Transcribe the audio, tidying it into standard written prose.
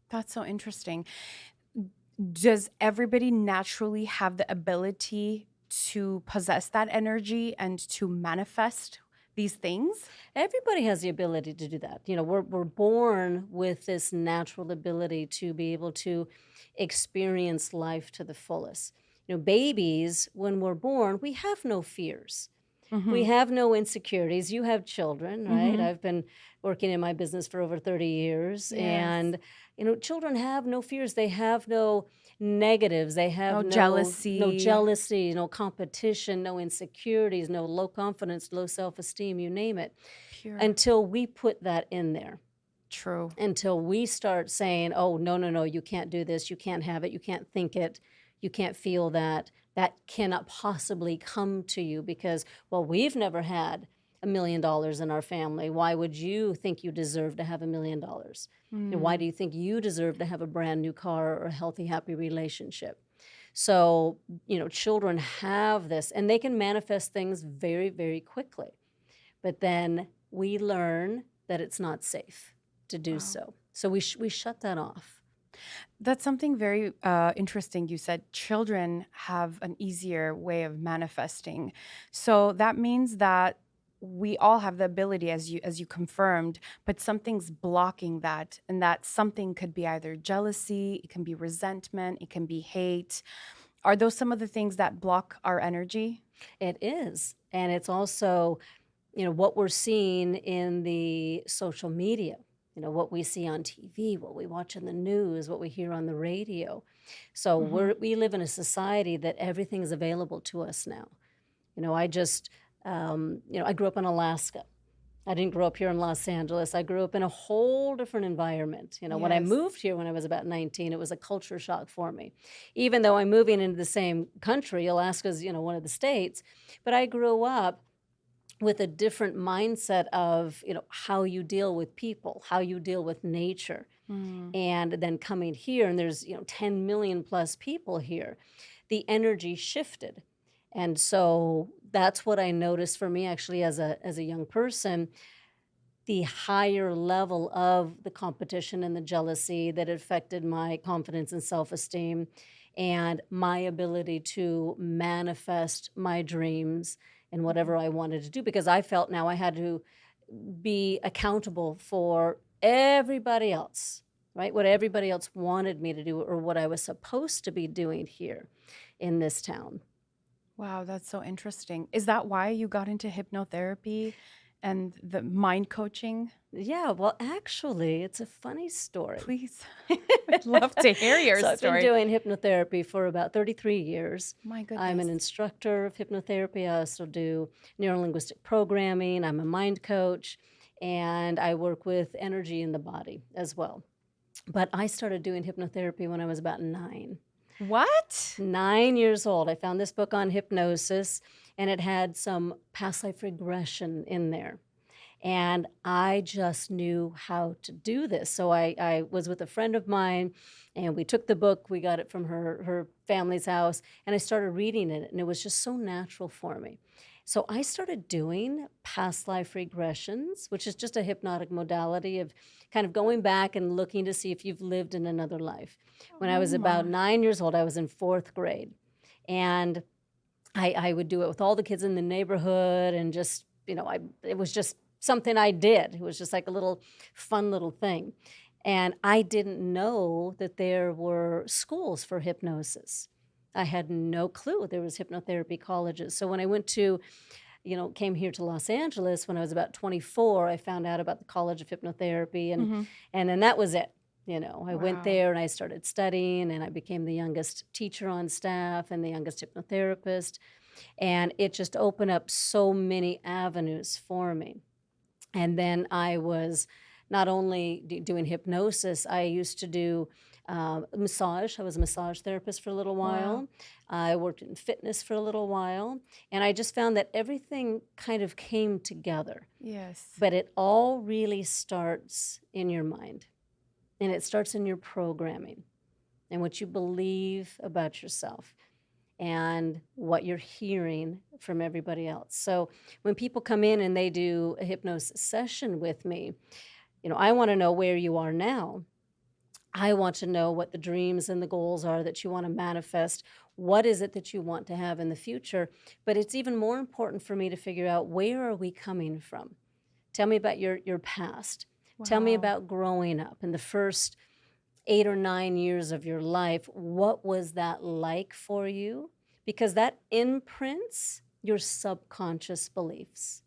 That's so interesting. Does everybody naturally have the ability to possess that energy and to manifest these things? Everybody has the ability to do that. We're born with this natural ability to be able to experience life to the fullest. Babies, when we're born, we have no fears. We Mhm. have no insecurities. You have children, right? Mhm. I've been working in my business for over 30 years, Yes. and children have no fears. They have no negatives. They have No no jealousy. jealousy, no competition, no insecurities, no low confidence, low self-esteem, you name it, Pure. until we put that in there. True. Until we start saying, "Oh, no, no, no, you can't do this. You can't have it. You can't think it. You can't feel that. That cannot possibly come to you because, well, we've never had $1 million in our family. Why would you think you deserve to have $1 million? Why Mm. do you think you deserve to have a brand new car or a healthy, happy relationship?" So, children have this and they can manifest things very, very quickly. But then we learn that it's not safe to do Wow. so. So we shut that off. That's something very interesting. You said children have an easier way of manifesting. So that means that we all have the ability, as you confirmed, but something's blocking that, and that something could be either jealousy, it can be resentment, it can be hate. Are those some of the things that block our energy? It is. And it's also, what we're seeing in the social media, what we see on TV, what we watch in the news, what we hear on the radio. So Hmm. we live in a society that everything is available to us now. I just, I grew up in Alaska. I didn't grow up here in Los Angeles. I grew up in a whole different environment. When I Yes. moved here when I was about 19, it was a culture shock for me. Even though I'm moving into the same country, Alaska's, one of the states, but I grew up with a different mindset of, how you deal with people, how you deal with nature. Mm. And then coming here, and there's, 10 million plus people here, the energy shifted. And so that's what I noticed for me actually as a young person, the higher level of the competition and the jealousy that affected my confidence and self-esteem and my ability to manifest my dreams and Mhm. whatever I wanted to do because I felt now I had to be accountable for everybody else, right? What everybody else wanted me to do or what I was supposed to be doing here in this town. Wow, that's so interesting. Is that why you got into hypnotherapy and the mind coaching? Yeah, well, actually, it's a funny story. Please. I'd love to hear your So I've been story. doing hypnotherapy for about 33 years. My I'm an goodness. instructor of hypnotherapy. I also do neurolinguistic programming. I'm a mind coach, and I work with energy in the body as well. But I started doing hypnotherapy when I was about 9. What? 9 years old. I found this book on hypnosis, and it had some past life regression in there. And I just knew how to do this. So I was with a friend of mine and we took the book, we got it from her family's house, and I started reading it, and it was just so natural for me. So I started doing past life regressions, which is just a hypnotic modality of kind of going back and looking to see if you've lived in another life. When I Oh was about my. 9 years old, I was in fourth grade. And I would do it with all the kids in the neighborhood and just, it was just something I did. It was just like a little fun little thing. And I didn't know that there were schools for hypnosis. I had no clue there was hypnotherapy colleges. So when I went to, came here to Los Angeles when I was about 24, I found out about the College of Hypnotherapy Mhm. and then that was it. I went Wow. there and I started studying and I became the youngest teacher on staff and the youngest hypnotherapist. And it just opened up so many avenues for me. And then I was not only doing hypnosis, I used to do massage. I was a massage therapist for a little Wow. while. I worked in fitness for a little while. And I just found that everything kind of came together. Yes. But it all really starts in your mind and it starts in your programming and what you believe about yourself and what you're hearing from everybody else. So when people come in and they do a hypnosis session with me, I want to know where you are now. I want to know what the dreams and the goals are that you want to manifest. What is it that you want to have in the future? But it's even more important for me to figure out, where are we coming from? Tell me about your past. Tell me Wow. about growing up in the first 8 or 9 years of your life. What was that like for you? Because that imprints your subconscious beliefs.